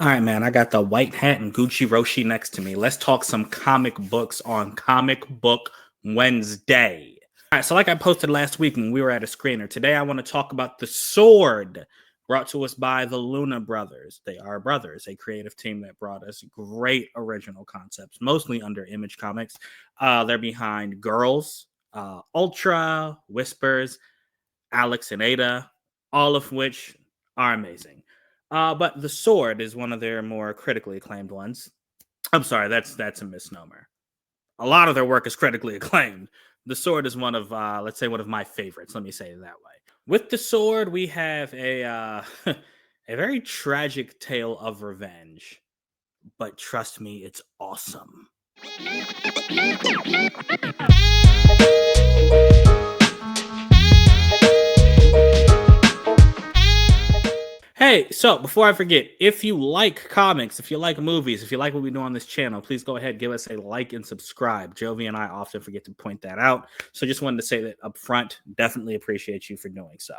All right, man. I got the white hat and Gucci Roshi next to me. Let's talk some comic books on Comic Book Wednesday. All right, so like I posted last week when we were at a screener, today I want to talk about The Sword, brought to us by the Luna Brothers. They are brothers, a creative team that brought us great original concepts, mostly under Image Comics. They're behind Girls, Ultra, Whispers, Alex and Ada, all of which are amazing. But The Sword is one of their more critically acclaimed ones. I'm sorry, that's a misnomer. A lot of their work is critically acclaimed. The Sword is one of, let's say, one of my favorites. Let me say it that way. With The Sword, we have a a very tragic tale of revenge. But trust me, it's awesome. Hey, so before I forget, if you like comics, if you like movies, if you like what we do on this channel, please go ahead, give us a like and subscribe. Jovi and I often forget to point that out. So just wanted to say that up front, definitely appreciate you for doing so.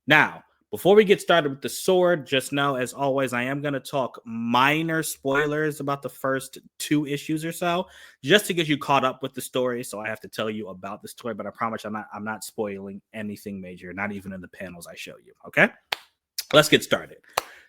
Now, before we get started with The Sword, just know, as always, I am going to talk minor spoilers about the first two issues or so, just to get you caught up with the story. So I have to tell you about the story, but I promise I'm not spoiling anything major, not even in the panels I show you. Okay? Let's get started.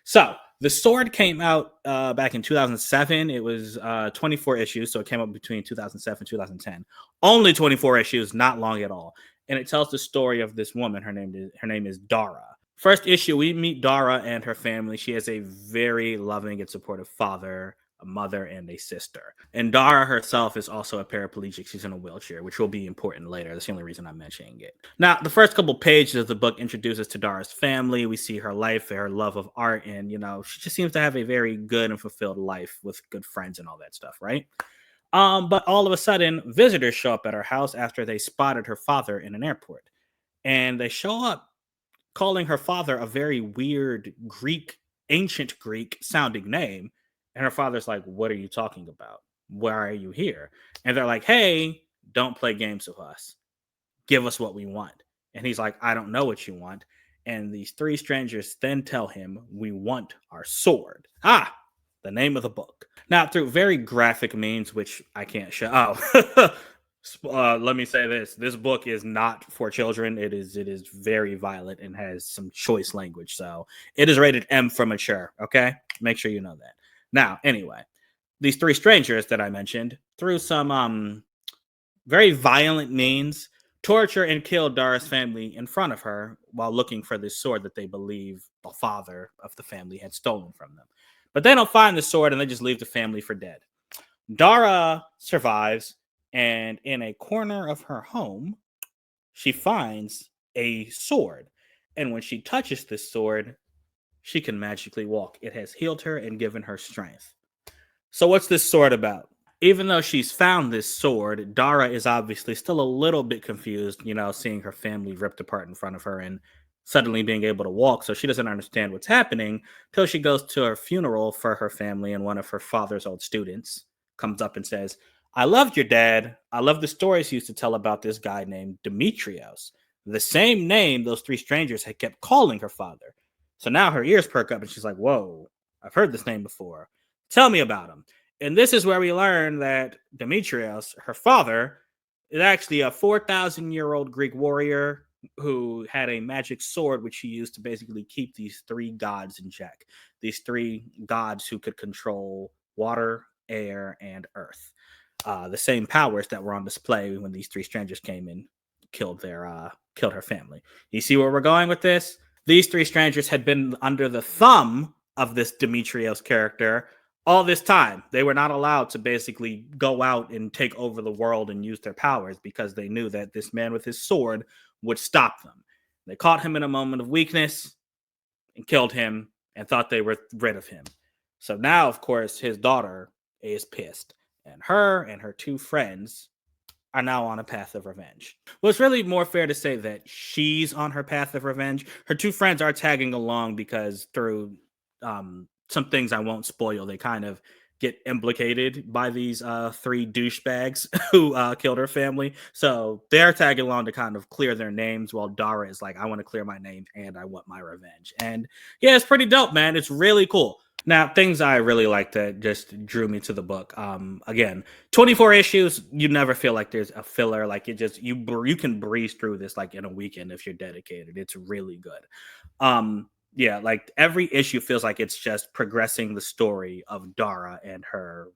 So, The Sword came out back in 2007. It was 24 issues, so it came out between 2007 and 2010. Only 24 issues, not long at all. And it tells the story of this woman. Her name is Dara. First issue, we meet Dara and her family. She has a very loving and supportive father, a mother, and a sister. And Dara herself is also a paraplegic. She's in a wheelchair, which will be important later. That's the only reason I'm mentioning it. Now, the first couple pages of the book introduce us to Dara's family. We see her life, her love of art, and, she just seems to have a very good and fulfilled life with good friends and all that stuff, right? But all of a sudden, visitors show up at her house after they spotted her father in an airport. And they show up calling her father a very weird ancient Greek sounding name. And her father's like, "What are you talking about? Why are you here?" And they're like, "Hey, don't play games with us. Give us what we want." And he's like, "I don't know what you want." And these three strangers then tell him, "We want our sword." The name of the book. Now, through very graphic means, which I can't show. Oh, let me say this: this book is not for children. It is very violent and has some choice language. So it is rated M for mature. Okay, make sure you know that. Now, anyway, these three strangers that I mentioned, through some very violent means, torture and kill Dara's family in front of her while looking for this sword that they believe the father of the family had stolen from them. But they don't find the sword and they just leave the family for dead. Dara survives, and in a corner of her home, she finds a sword. And when she touches this sword, she can magically walk. It has healed her and given her strength. So, what's this sword about? Even though she's found this sword, Dara is obviously still a little bit confused, seeing her family ripped apart in front of her and suddenly being able to walk. So she doesn't understand what's happening till she goes to her funeral for her family, and one of her father's old students comes up and says, "I loved your dad. I love the stories he used to tell about this guy named Demetrios." The same name those three strangers had kept calling her father. So now her ears perk up and she's like, "Whoa, I've heard this name before. Tell me about him." And this is where we learn that Demetrios, her father, is actually a 4,000-year-old Greek warrior who had a magic sword which he used to basically keep these three gods in check. These three gods who could control water, air, and earth. The same powers that were on display when these three strangers came and killed her family. You see where we're going with this? These three strangers had been under the thumb of this Demetrios character all this time. They were not allowed to basically go out and take over the world and use their powers because they knew that this man with his sword would stop them. They caught him in a moment of weakness and killed him and thought they were rid of him. So now, of course, his daughter is pissed, and her two friends are now on a path of revenge. Well, it's really more fair to say that she's on her path of revenge. Her two friends are tagging along because through some things I won't spoil, they kind of get implicated by these three douchebags who killed her family. So they're tagging along to kind of clear their names, while Dara is like, "I want to clear my name and I want my revenge." And yeah, it's pretty dope, man. It's really cool. Now, things I really like that just drew me to the book. Again, 24 issues. You never feel like there's a filler. Like it just you can breeze through this like in a weekend if you're dedicated. It's really good. Yeah, like every issue feels like it's just progressing the story of Dara and her,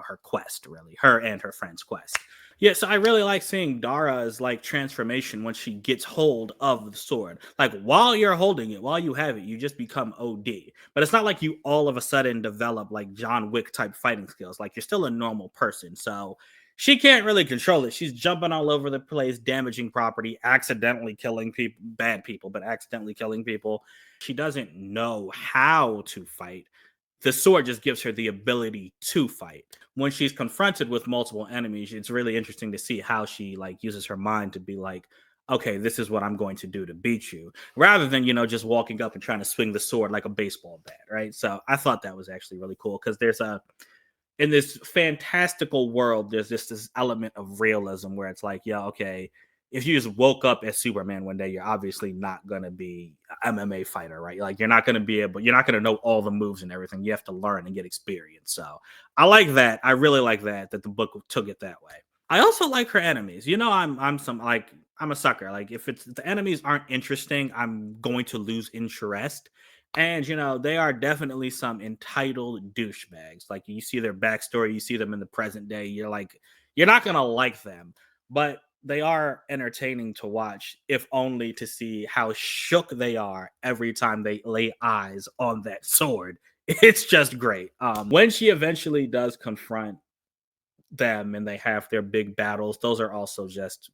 her quest, really, her and her friend's quest. Yeah, so I really like seeing Dara's like transformation when she gets hold of the sword. Like while you're holding it, while you have it, you just become OD. But it's not like you all of a sudden develop like John Wick type fighting skills. Like you're still a normal person. So she can't really control it. She's jumping all over the place, damaging property, accidentally killing people, bad people, but accidentally killing people. She doesn't know how to fight. The sword just gives her the ability to fight. When she's confronted with multiple enemies, it's really interesting to see how she like uses her mind to be like, okay, this is what I'm going to do to beat you, rather than just walking up and trying to swing the sword like a baseball bat, right? So I thought that was actually really cool because there's a in this fantastical world, there's just this element of realism where it's like, yeah, okay, if you just woke up as Superman one day, you're obviously not gonna be an MMA fighter, right? Like you're not gonna know all the moves and everything. You have to learn and get experience. So I like that. I really like that the book took it that way. I also like her enemies. I'm a sucker. Like if the enemies aren't interesting, I'm going to lose interest. And they are definitely some entitled douchebags. Like you see their backstory, you see them in the present day. You're like, you're not gonna like them, but they are entertaining to watch, if only to see how shook they are every time they lay eyes on that sword. It's just great. When she eventually does confront them and they have their big battles, those are also just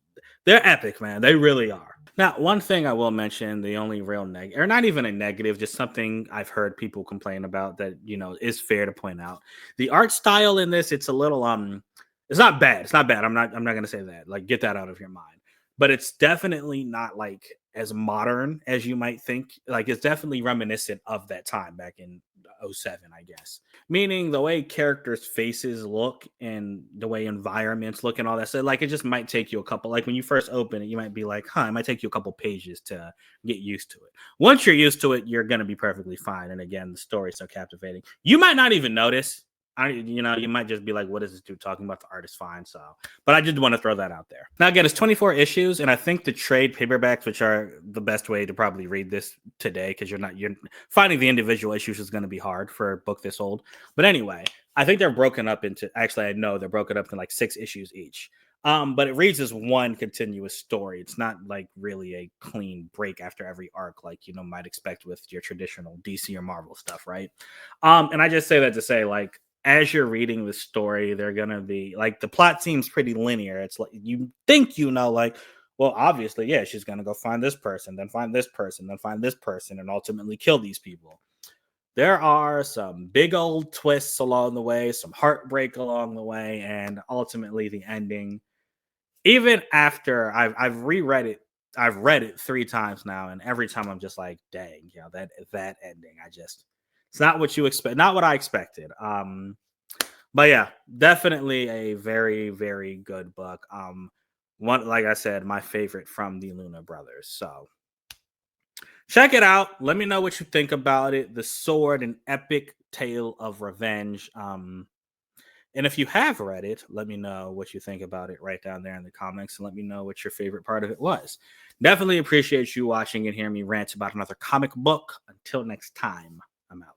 they're epic, man. They really are. Now, one thing I will mention, the only real negative, or not even a negative, just something I've heard people complain about that is fair to point out. The art style in this, it's a little it's not bad. It's not bad. I'm not gonna say that. Like, get that out of your mind. But it's definitely not like as modern as you might think. Like, it's definitely reminiscent of that time back in '07, I guess. Meaning the way characters' faces look and the way environments look and all that. So, like, it just might take you a couple. Like when you first open it, you might be like, "Huh," it might take you a couple pages to get used to it. Once you're used to it, you're gonna be perfectly fine. And again, the story's so captivating. You might not even notice. You might just be like, "What is this dude talking about?" The art is fine. So, but I did want to throw that out there. Now, again, it's 24 issues, and I think the trade paperbacks, which are the best way to probably read this today, because you're finding the individual issues is going to be hard for a book this old. But anyway, I think they're broken up into. Actually, I know they're broken up into like 6 issues each. But it reads as one continuous story. It's not like really a clean break after every arc, like might expect with your traditional DC or Marvel stuff, right? And I just say that to say, like, as you're reading the story, they're gonna be like the plot seems pretty linear. It's like you think like, well, obviously, yeah, she's gonna go find this person, then find this person, then find this person, and ultimately kill these people. There are some big old twists along the way, some heartbreak along the way, and ultimately the ending. Even after I've reread it, I've read it 3 times now, and every time I'm just like, dang, that ending. It's not what you expect, not what I expected. But yeah, definitely a very, very good book. One, like I said, my favorite from the Luna brothers. So check it out. Let me know what you think about it. The Sword, an epic tale of revenge. And if you have read it, let me know what you think about it right down there in the comments and let me know what your favorite part of it was. Definitely appreciate you watching and hearing me rant about another comic book. Until next time, I'm out.